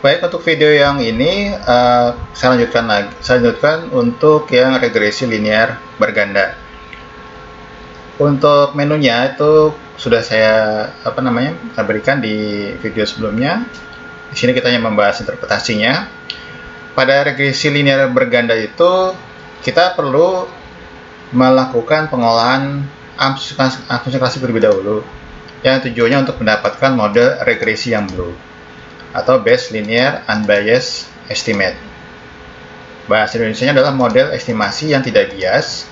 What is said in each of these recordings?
Baik, untuk video yang ini saya lanjutkan untuk yang regresi linear berganda. Untuk menunya itu sudah saya berikan di video sebelumnya. Di sini kita hanya membahas interpretasinya. Pada regresi linear berganda itu kita perlu melakukan pengolahan asumsi klasik terlebih dahulu, yang tujuannya untuk mendapatkan model regresi yang blue atau Bayes Linear Unbiased Estimate. Bahasa Indonesianya adalah model estimasi yang tidak bias,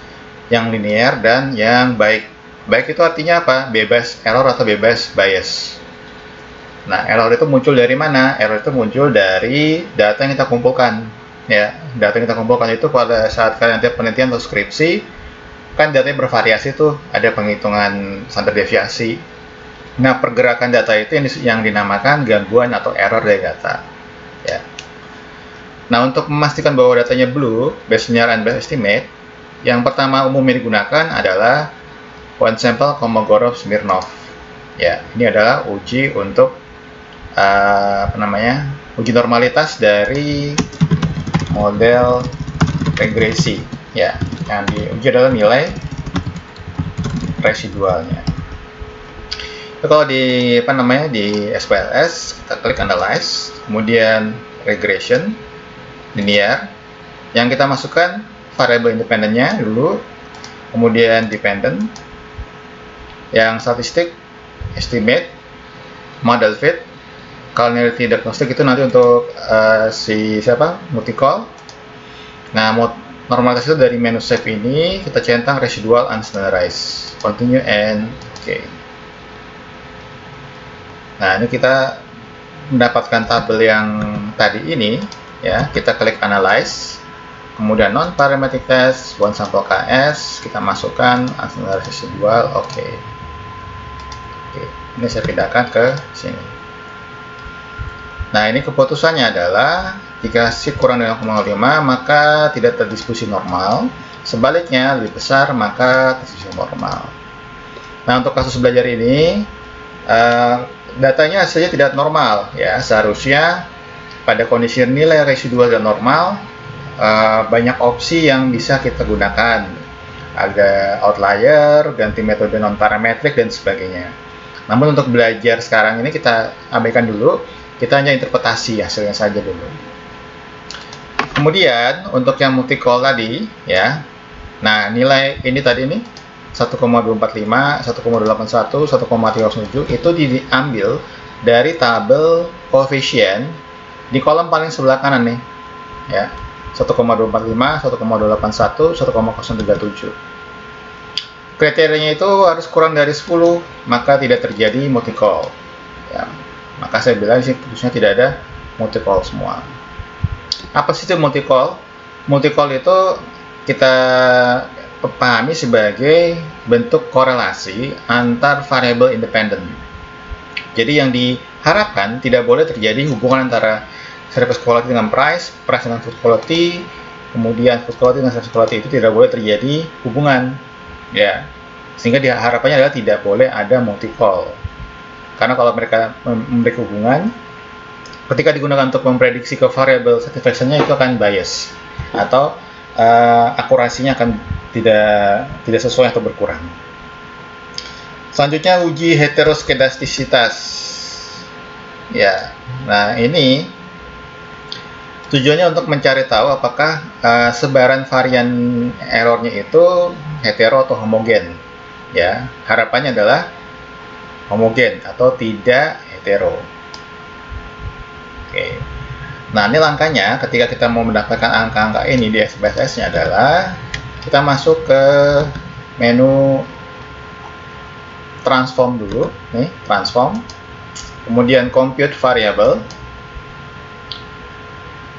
yang linear, dan yang baik. Baik itu artinya apa? Bebas error atau bebas bias. Nah, error itu muncul dari mana? Error itu muncul dari data yang kita kumpulkan. Ya, data yang kita kumpulkan itu pada saat kalian penelitian atau skripsi, kan datanya bervariasi tuh, ada penghitungan standar deviasi. Nah, pergerakan data itu yang dinamakan gangguan atau error dari data. Ya. Nah, untuk memastikan bahwa datanya blue, Bayes Linear Unbiased Estimate, yang pertama umumnya digunakan adalah one sample Kolmogorov-Smirnov. Ya, ini adalah uji untuk uji normalitas dari model regresi. Ya, yang diuji adalah nilai residualnya. Kalau di di SPSS kita klik analyze, kemudian regression linear, yang kita masukkan variabel independennya dulu, kemudian dependent, yang statistik, estimate, model fit, collinearity diagnostic itu nanti untuk multi-call. Nah, normalitas itu dari menu save ini kita centang residual unstandardized, continue and okay. Nah, ini kita mendapatkan tabel yang tadi ini, ya. Kita klik analyze, kemudian non parametric test, one sample KS, kita masukkan unstandardized residual, oke. Oke, ini saya pindahkan ke sini. Nah, ini keputusannya adalah jika C kurang dari 0,05 maka tidak terdistribusi normal, sebaliknya lebih besar maka terdistribusi normal. Nah, untuk kasus belajar ini datanya hasilnya tidak normal, ya. Seharusnya pada kondisi nilai residual dan normal banyak opsi yang bisa kita gunakan, ada outlier, ganti metode non parametrik dan sebagainya. Namun untuk belajar sekarang ini kita abaikan dulu, kita hanya interpretasi hasilnya saja dulu. Kemudian untuk yang multi-call tadi, ya, nah nilai ini tadi nih 1,245, 1,281, 1,307 itu diambil dari tabel koefisien di kolom paling sebelah kanan nih, ya, 1,245, 1,281, 1,037. Kriterianya itu harus kurang dari 10, maka tidak terjadi multi-call. Ya, maka saya bilang sih khususnya tidak ada multi-call semua. Apa sih itu multi-call? Multi-call itu kita pahami sebagai bentuk korelasi antar variabel independen. Jadi yang diharapkan tidak boleh terjadi hubungan antara service quality dengan price dengan food quality, kemudian food quality dengan service quality, itu tidak boleh terjadi hubungan, ya. Sehingga harapannya adalah tidak boleh ada multi-call. Karena kalau mereka memberikan hubungan, ketika digunakan untuk memprediksi ke variabel satisfaction-nya itu akan bias atau akurasinya akan tidak sesuai atau berkurang. Selanjutnya uji heteroskedastisitas. Ya, nah ini tujuannya untuk mencari tahu apakah sebaran varian errornya itu hetero atau homogen. Ya, harapannya adalah homogen atau tidak hetero. Oke. Nah, ini langkahnya ketika kita mau mendapatkan angka-angka ini di SPSS-nya adalah kita masuk ke menu transform dulu, nih, transform. Kemudian compute variable.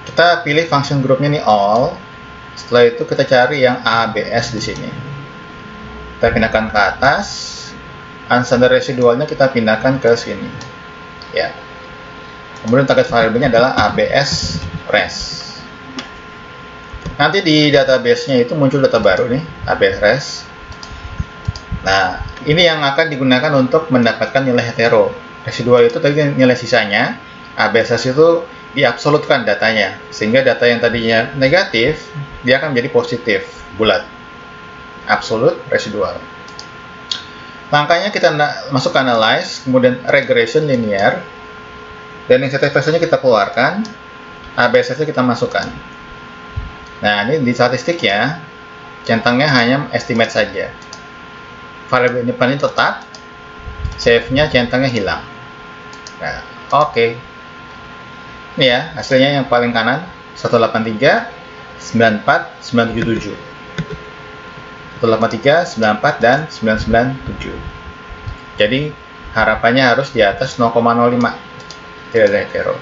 Kita pilih function groupnya nih all. Setelah itu kita cari yang ABS di sini. Kita pindahkan ke atas. Unstandard residualnya kita pindahkan ke sini. Ya. Kemudian target variabelnya adalah ABS res. Nanti di database-nya itu muncul data baru nih, ABS res. Nah, ini yang akan digunakan untuk mendapatkan nilai hetero. Residual itu tadi nilai sisanya, ABS res itu diabsolutkan datanya, sehingga data yang tadinya negatif dia akan menjadi positif, bulat, absolute residual. Langkahnya kita masuk ke analyze, kemudian regression linear, dan yang ZTVC-nya kita keluarkan, ABSS-nya kita masukkan. Nah, ini di statistik ya, centangnya hanya estimate saja. Variabel depan ini tetap, save-nya centangnya hilang. Nah, oke. Ini ya, hasilnya yang paling kanan, 183, 94, 977. 183, 94, dan 997. Jadi, harapannya harus di atas 0,05. Tidak ada hetero.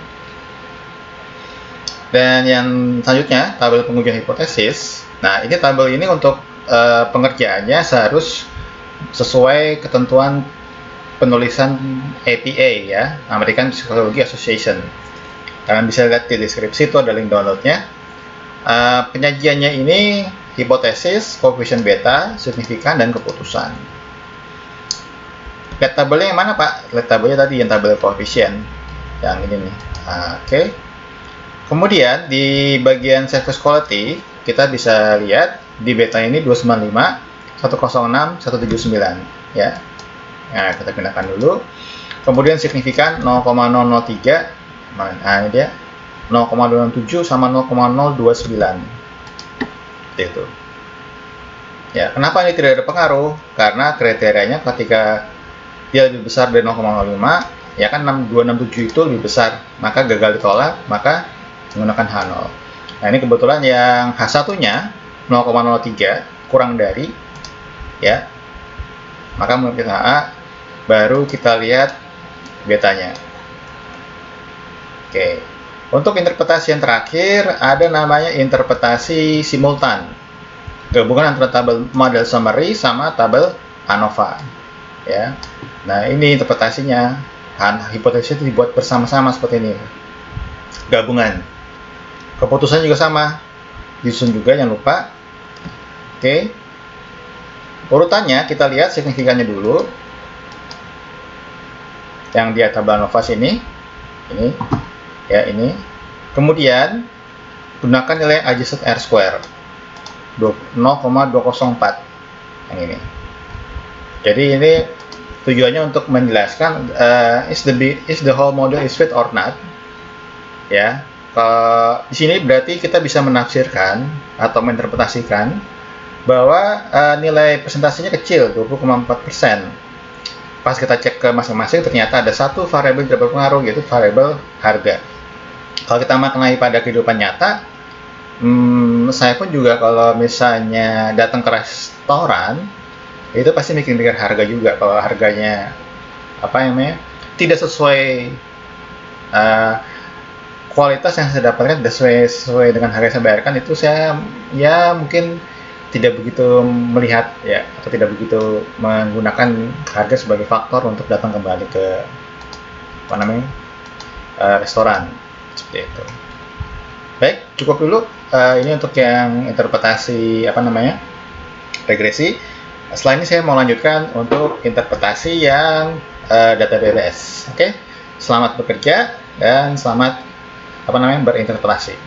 Dan yang selanjutnya, tabel pengujian hipotesis. Nah, ini tabel ini untuk pengerjaannya seharus sesuai ketentuan penulisan APA ya, American Psychology Association. Kalian bisa lihat di deskripsi, itu ada link downloadnya. Penyajiannya ini hipotesis, koefisien beta, signifikan, dan keputusan. Lihat tabelnya yang mana Pak? Lihat tabelnya tadi yang tabel koefisien, yang ini nih. Oke. Kemudian di bagian service quality kita bisa lihat di beta ini 295, 106, 179 ya. Nah, kita gunakan dulu. Kemudian signifikan 0,003. Nah, ini dia 0,267 sama 0,029. Itu. Ya, kenapa ini tidak ada pengaruh? Karena kriterianya ketika dia lebih besar dari 0,05, ya kan 267 itu lebih besar, maka gagal ditolak, maka menggunakan H0. Nah, ini kebetulan yang H1-nya 0,03 kurang dari ya. Maka menggunakan HA, baru kita lihat betanya. Oke. Untuk interpretasi yang terakhir, ada namanya interpretasi simultan. Gabungan antara tabel model summary sama tabel ANOVA. Ya. Nah, ini interpretasinya. Hipotesis itu dibuat bersama-sama seperti ini. Gabungan. Keputusan juga sama. Disusun juga, jangan lupa. Oke. Urutannya kita lihat signifikannya dulu. Yang di tabel ANOVA sini. Ini. Ya, ini. Kemudian gunakan nilai adjusted R square 0,204 yang ini. Jadi ini tujuannya untuk menjelaskan is the whole model is fit or not. Ya, di sini berarti kita bisa menafsirkan atau menginterpretasikan bahwa nilai presentasinya kecil, 20,4%. Pas kita cek ke masing-masing, ternyata ada satu variabel tidak berpengaruh, yaitu variabel harga. Kalau kita maknai pada kehidupan nyata, saya pun juga kalau misalnya datang ke restoran, itu pasti mikir-mikir harga juga. Kalau harganya tidak sesuai kualitas yang saya dapatkan, tidak sesuai dengan harga yang saya bayarkan, itu saya ya mungkin tidak begitu melihat ya, atau tidak begitu menggunakan harga sebagai faktor untuk datang kembali ke restoran. Seperti itu. Baik, cukup dulu. Ini untuk yang interpretasi regresi. Setelah ini saya mau lanjutkan untuk interpretasi yang data DLS. Oke, selamat bekerja dan selamat berinterpretasi.